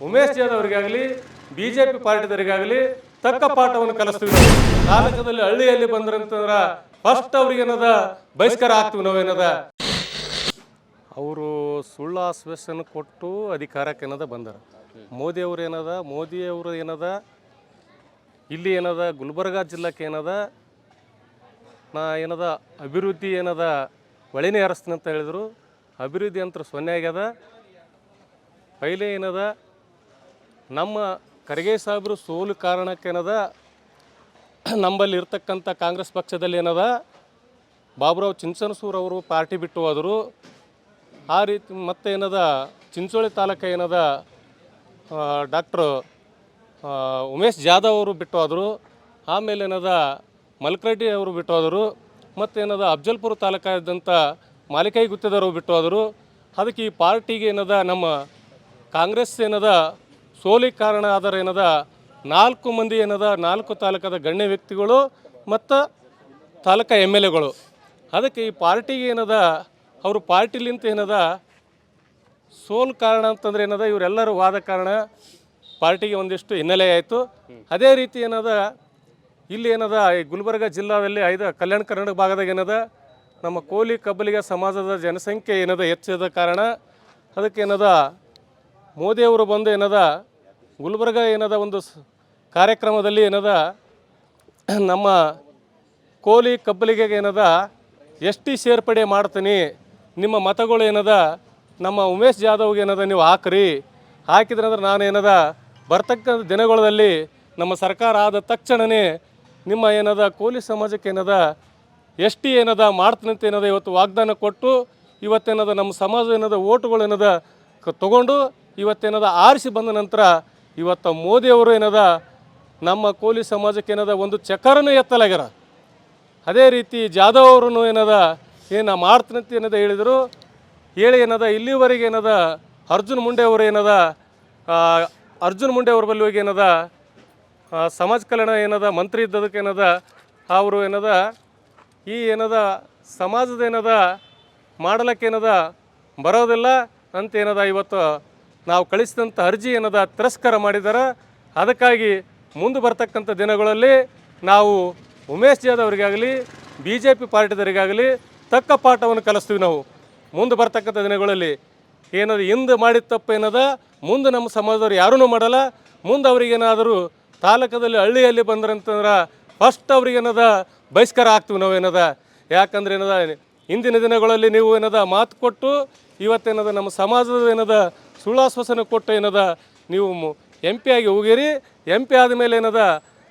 Umesh Jadhav ಅವರಿಗಾಗಲಿ BJP ಪಾರ್ಟಿದವರಿಗಾಗಲಿ ತಕ್ಕ ಪಾಠವನ್ನು ಕಲಿಸ್ತೀವಿ. ನಾಲ್ಕದಲ್ಲಿ ಹಳ್ಳಿಯಲ್ಲಿ ಬಂದ್ರಂತಂದ್ರ ಫಸ್ಟ್ ಅವ್ರಿಗೇನದ ಬಹಿಷ್ಕಾರ ಆಗ್ತೀವಿ ನಾವೇನದ. ಅವರು ಸುಳ್ಳು ಆಶ್ವಾಸನೆ ಕೊಟ್ಟು ಅಧಿಕಾರಕ್ಕೆ ಏನದ ಬಂದಾರ. ಮೋದಿಯವರು ಏನದ ಇಲ್ಲಿ ಏನದ ಗುಲ್ಬರ್ಗ ಜಿಲ್ಲೆಗೆ ಏನದ ಏನದ ಅಭಿವೃದ್ಧಿ ಏನದ ಒಳಿನೇ ಹರಿಸ್ತೀನಿ ಅಂತ ಹೇಳಿದ್ರು. ಅಭಿವೃದ್ಧಿ ಅಂತ ಸೊನ್ನೆ ಆಗ್ಯದ. ಪೈಲೆ ಏನದ ನಮ್ಮ ಖರ್ಗೆ ಸಾಹೇಬರು ಸೋಲು ಕಾರಣಕ್ಕೇನದ ನಂಬಲ್ಲಿ ಇರ್ತಕ್ಕಂಥ ಕಾಂಗ್ರೆಸ್ ಪಕ್ಷದಲ್ಲಿ ಏನದ ಬಾಬುರಾವ್ ಚಿಂಚನಸೂರು ಅವರು ಪಾರ್ಟಿ ಬಿಟ್ಟು ಹೋದರು. ಆ ರೀತಿ ಮತ್ತೆ ಏನದ ಚಿಂಚೋಳಿ ತಾಲೂಕು ಏನದ ಡಾಕ್ಟ್ರು ಉಮೇಶ್ ಜಾಧವ್ ಅವರು ಬಿಟ್ಟು ಹೋದರು. ಆಮೇಲೆ ಏನದ ಮಲ್ಕರೆಡ್ಡಿ ಅವರು ಬಿಟ್ಟು ಹೋದರು. ಮತ್ತೇನದ ಅಫ್ಜಲ್ಪುರ ತಾಲೂಕಾದಂಥ ಮಾಲಿಕಾಯಿ ಗುತ್ತೇದಾರ್ ಬಿಟ್ಟು ಹೋದರು. ಅದಕ್ಕೆ ಈ ಪಾರ್ಟಿಗೆ ಏನದ ನಮ್ಮ ಕಾಂಗ್ರೆಸ್ ಏನದ ಸೋಲಿಗೆ ಕಾರಣ ಆದರೆ ಏನದ 4 ಮಂದಿ ಏನದ 4 ತಾಲೂಕದ ಗಣ್ಯ ವ್ಯಕ್ತಿಗಳು ಮತ್ತು ತಾಲೂಕಾ MLAಗಳು. ಅದಕ್ಕೆ ಈ ಪಾರ್ಟಿಗೆ ಏನದ ಅವರು ಪಾರ್ಟಿಲಿಂತ ಏನದ ಸೋಲು ಕಾರಣ ಅಂತಂದ್ರೆ ಏನದ ಇವರೆಲ್ಲರೂ ವಾದ ಕಾರಣ ಪಾರ್ಟಿಗೆ ಒಂದಿಷ್ಟು ಹಿನ್ನೆಲೆ ಆಯಿತು. ಅದೇ ರೀತಿ ಏನದ ಇಲ್ಲಿ ಏನದ ಈ ಗುಲ್ಬರ್ಗ ಜಿಲ್ಲಾದಲ್ಲಿ ಕಲ್ಯಾಣ ಕರ್ನಾಟಕ ಭಾಗದಾಗ ಏನದ ನಮ್ಮ ಕೋಲಿ ಕಬ್ಬಲಿಗ ಸಮಾಜದ ಜನಸಂಖ್ಯೆ ಏನದ ಹೆಚ್ಚಿದ ಕಾರಣ ಅದಕ್ಕೇನದ ಮೋದಿಯವರು ಬಂದು ಏನದ ಗುಲ್ಬರ್ಗ ಏನದ ಒಂದು ಕಾರ್ಯಕ್ರಮದಲ್ಲಿ ಏನದ ನಮ್ಮ ಕೋಲಿ ಕಬ್ಬಲಿಗೆ ಏನದ ST ಸೇರ್ಪಡೆ ಮಾಡ್ತೀನಿ, ನಿಮ್ಮ ಮತಗಳು ಏನದ ನಮ್ಮ ಉಮೇಶ್ ಜಾಧವ್ಗೆ ಏನದ ನೀವು ಹಾಕ್ರಿ, ಹಾಕಿದ್ರೆ ಅಂದ್ರೆ ನಾನು ಏನದ ಬರ್ತಕ್ಕಂಥ ದಿನಗಳಲ್ಲಿ ನಮ್ಮ ಸರ್ಕಾರ ಆದ ತಕ್ಷಣವೇ ನಿಮ್ಮ ಏನದ ಕೋಲಿ ಸಮಾಜಕ್ಕೆ ಏನದ ST ಏನದ ಮಾಡ್ತೀನಂತ ಏನದ ಇವತ್ತು ವಾಗ್ದಾನ ಕೊಟ್ಟು ಇವತ್ತೇನದ ನಮ್ಮ ಸಮಾಜ ಏನದ ಓಟುಗಳು ಏನದ ತೊಗೊಂಡು ಇವತ್ತೇನದ ಆರಿಸಿ ಬಂದ ನಂತರ ಇವತ್ತು ಮೋದಿಯವರು ಏನದ ನಮ್ಮ ಕೋಲಿ ಸಮಾಜಕ್ಕೆ ಏನದ ಒಂದು ಚಕ್ಕರನ್ನು ಎತ್ತಲಾಗ್ಯಾರ. ಅದೇ ರೀತಿ ಜಾಧವ್ ಅವರು ಏನದ ಮಾಡ್ತೀನಂತ ಏನದ ಹೇಳಿದರು. ಹೇಳಿ ಏನದ ಇಲ್ಲಿವರೆಗೆ ಏನದ ಅರ್ಜುನ್ ಮುಂಡೆ ಅವರು ಏನದ ಅರ್ಜುನ್ ಮುಂಡೆ ಅವ್ರ ಬಳಿ ಹೋಗಿ ಏನದ ಸಮಾಜ ಕಲ್ಯಾಣ ಏನದ ಮಂತ್ರಿ ಇದ್ದದಕ್ಕೆ ಏನದ ಅವರು ಏನದ ಈ ಏನದ ಸಮಾಜದ ಏನದ ಮಾಡಲಿಕ್ಕೆ ಏನದ ಬರೋದಿಲ್ಲ ಅಂತ ಏನದ ಇವತ್ತು ನಾವು ಕಳಿಸಿದಂಥ ಅರ್ಜಿ ಏನದ ತಿರಸ್ಕಾರ ಮಾಡಿದ್ದಾರೆ. ಅದಕ್ಕಾಗಿ ಮುಂದೆ ಬರ್ತಕ್ಕಂಥ ದಿನಗಳಲ್ಲಿ ನಾವು ಉಮೇಶ್ ಜಾಧವ್ ಅವರಿಗಾಗಲಿ BJP ಪಾರ್ಟಿದವರಿಗಾಗಲಿ ತಕ್ಕ ಪಾಠವನ್ನು ಕಲಿಸ್ತೀವಿ. ನಾವು ಮುಂದೆ ಬರ್ತಕ್ಕಂಥ ದಿನಗಳಲ್ಲಿ ಏನದ ಹಿಂದೆ ಮಾಡಿದ ತಪ್ಪು ಏನದ ಮುಂದೆ ನಮ್ಮ ಸಮಾಜದವ್ರು ಯಾರೂ ಮಾಡಲ್ಲ. ಮುಂದೆ ಅವ್ರಿಗೇನಾದರೂ ತಾಲೂಕದಲ್ಲಿ ಹಳ್ಳಿಯಲ್ಲಿ ಬಂದ್ರಂತಂದ್ರೆ ಫಸ್ಟ್ ಅವ್ರಿಗೇನದ ಬಹಿಷ್ಕಾರ ಆಗ್ತೀವಿ ನಾವೇನದ. ಯಾಕಂದ್ರೆ ಏನದ ಇಂದಿನ ದಿನಗಳಲ್ಲಿ ನೀವು ಏನದ ಮಾತು ಕೊಟ್ಟು ಇವತ್ತೇನದ ನಮ್ಮ ಸಮಾಜದ ಏನದ ಸುಳ್ಳಾಶ್ವಾಸನೆ ಕೊಟ್ಟು ಏನದ ನೀವು MP ಆಗಿ ಹೋಗಿರಿ. MP ಆದಮೇಲೆ ಏನದ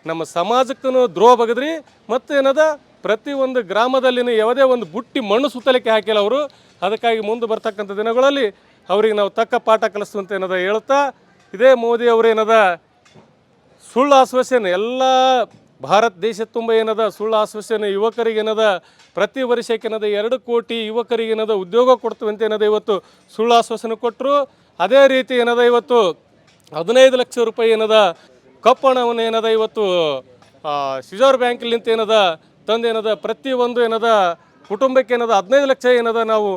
ನಮ್ಮ ಸಮಾಜಕ್ಕೂ ದ್ರೋಹ ಬಗದ್ರಿ. ಮತ್ತು ಏನದ ಪ್ರತಿಯೊಂದು ಗ್ರಾಮದಲ್ಲಿನ ಯಾವುದೇ ಒಂದು ಬುಟ್ಟಿ ಮಣ್ಣು ಸುತ್ತಲಿಕ್ಕೆ ಹಾಕಿಲ್ಲ ಅವರು. ಅದಕ್ಕಾಗಿ ಮುಂದೆ ಬರ್ತಕ್ಕಂಥ ದಿನಗಳಲ್ಲಿ ಅವ್ರಿಗೆ ನಾವು ತಕ್ಕ ಪಾಠ ಕಲಿಸುವಂತ ಏನದ ಹೇಳ್ತಾ, ಇದೇ ಮೋದಿ ಅವರೇನದ ಸುಳ್ಳು ಆಶ್ವಾಸನೆ ಎಲ್ಲ ಭಾರತ ದೇಶ ತುಂಬ ಏನದ ಸುಳ್ಳು ಆಶ್ವಾಸನೆ ಯುವಕರಿಗೆ ಏನದ ಪ್ರತಿ ವರ್ಷಕ್ಕೆ ಏನದ 2 ಕೋಟಿ ಯುವಕರಿಗೆ ಏನದ ಉದ್ಯೋಗ ಕೊಡ್ತೀವಿ ಅಂತ ಏನದ ಇವತ್ತು ಸುಳ್ಳು ಆಶ್ವಾಸನೆ ಕೊಟ್ಟರು. ಅದೇ ರೀತಿ ಏನದ ಇವತ್ತು 15 ಲಕ್ಷ ರೂಪಾಯಿ ಏನದ ಕಪ್ಪು ಹಣವನ್ನು ಏನದ ಇವತ್ತು ರಿಸರ್ವ್ ಬ್ಯಾಂಕ್ಲಿಂತ ಏನದ ತಂದೇನದ ಪ್ರತಿಯೊಂದು ಏನದ ಕುಟುಂಬಕ್ಕೆ ಏನದ 15 ಲಕ್ಷ ಏನದ ನಾವು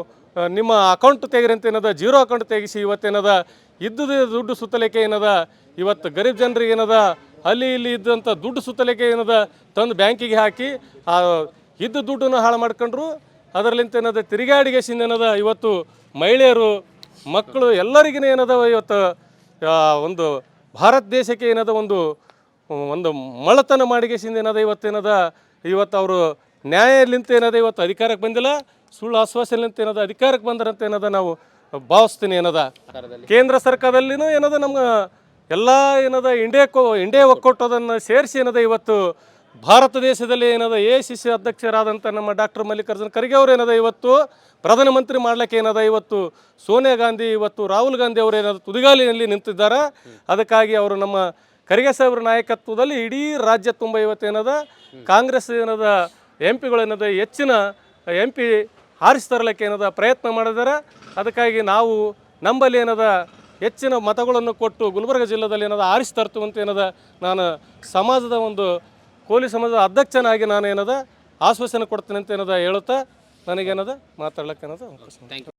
ನಿಮ್ಮ ಅಕೌಂಟ್ ತೆಗಿರಿ ಅಂತ ಏನದ 0 ಅಕೌಂಟ್ ತೆಗಿಸಿ ಇವತ್ತೇನದ ಇದ್ದುದೇ ದುಡ್ಡು ಸುತ್ತಲಿಕ್ಕೆ ಏನದ ಇವತ್ತು ಗರೀಬ್ ಜನರಿಗೆ ಏನದ ಅಲ್ಲಿ ಇಲ್ಲಿ ಇದ್ದಂಥ ದುಡ್ಡು ಸುತ್ತಲಿಕ್ಕೆ ಏನದ ತಂದು ಬ್ಯಾಂಕಿಗೆ ಹಾಕಿ ಆ ಇದ್ದ ದುಡ್ಡನ್ನು ಹಾಳು ಮಾಡ್ಕೊಂಡ್ರು. ಅದರಲ್ಲಿಂತ ಏನದ ತಿರುಗಾಡಿಗೆ ಏನದ ಇವತ್ತು ಮಹಿಳೆಯರು ಮಕ್ಕಳು ಎಲ್ಲರಿಗೂ ಏನದ ಇವತ್ತು ಒಂದು ಭಾರತ ದೇಶಕ್ಕೆ ಏನದ ಒಂದು ಮಳತನ ಮಾಡಿಗೆಸಿಂದ ಏನದ ಇವತ್ತು ಅವರು ನ್ಯಾಯಲಿಂತ ಏನದ ಇವತ್ತು ಅಧಿಕಾರಕ್ಕೆ ಬಂದಿಲ್ಲ, ಸುಳ್ಳು ಆಶ್ವಾಸನೆಲಿಂತ ಏನದ ಅಧಿಕಾರಕ್ಕೆ ಬಂದರಂತ ಏನದ ನಾವು ಭಾವಿಸ್ತೀನಿ. ಏನದ ಕೇಂದ್ರ ಸರ್ಕಾರದಲ್ಲಿನೂ ಏನದ ನಮ್ಮ ಎಲ್ಲ ಏನದ ಇಂಡಿಯಾ ಒಕ್ಕೂಟದನ್ನು ಸೇರಿಸಿ ಏನದ ಇವತ್ತು ಭಾರತ ದೇಶದಲ್ಲಿ ಏನದ AICC ಅಧ್ಯಕ್ಷರಾದಂಥ ನಮ್ಮ ಡಾಕ್ಟರ್ ಮಲ್ಲಿಕಾರ್ಜುನ ಖರ್ಗೆ ಅವರು ಏನದ ಇವತ್ತು ಪ್ರಧಾನಮಂತ್ರಿ ಮಾಡ್ಲಿಕ್ಕೆ ಏನದ ಇವತ್ತು ಸೋನಿಯಾ ಗಾಂಧಿ ಇವತ್ತು ರಾಹುಲ್ ಗಾಂಧಿ ಅವರು ಏನದ ತುದಿಗಾಲಿನಲ್ಲಿ ನಿಂತಿದ್ದಾರೆ. ಅದಕ್ಕಾಗಿ ಅವರು ನಮ್ಮ ಖರ್ಗೆ ಸಾಹೇಬ್ರ ನಾಯಕತ್ವದಲ್ಲಿ ಇಡೀ ರಾಜ್ಯ ತುಂಬ ಇವತ್ತೇನದ ಕಾಂಗ್ರೆಸ್ ಏನದ MP ಏನದ ಹೆಚ್ಚಿನ MP ಆರಿಸಿ ತರಲಿಕ್ಕೆ ಏನದ ಪ್ರಯತ್ನ ಮಾಡಿದ್ದಾರೆ. ಅದಕ್ಕಾಗಿ ನಾವು ನಂಬಲ್ಲಿ ಏನದ ಹೆಚ್ಚಿನ ಮತಗಳನ್ನು ಕೊಟ್ಟು ಗುಲ್ಬರ್ಗ ಜಿಲ್ಲೆಯಲ್ಲಿ ಏನದ ಆರಿಸಿ ತರ್ತೀವಂತ ಏನದ ನಾನು ಸಮಾಜದ ಒಂದು ಕೋಲಿ ಸಮಾಜದ ಅಧ್ಯಕ್ಷನಾಗಿ ನಾನು ಏನದ ಆಶ್ವಾಸನೆ ಕೊಡ್ತೀನಿ ಅಂತ ಏನದ ಹೇಳುತ್ತಾ ನನಗೇನದ ಮಾತಾಡ್ಲಿಕ್ಕೆ ಏನದ.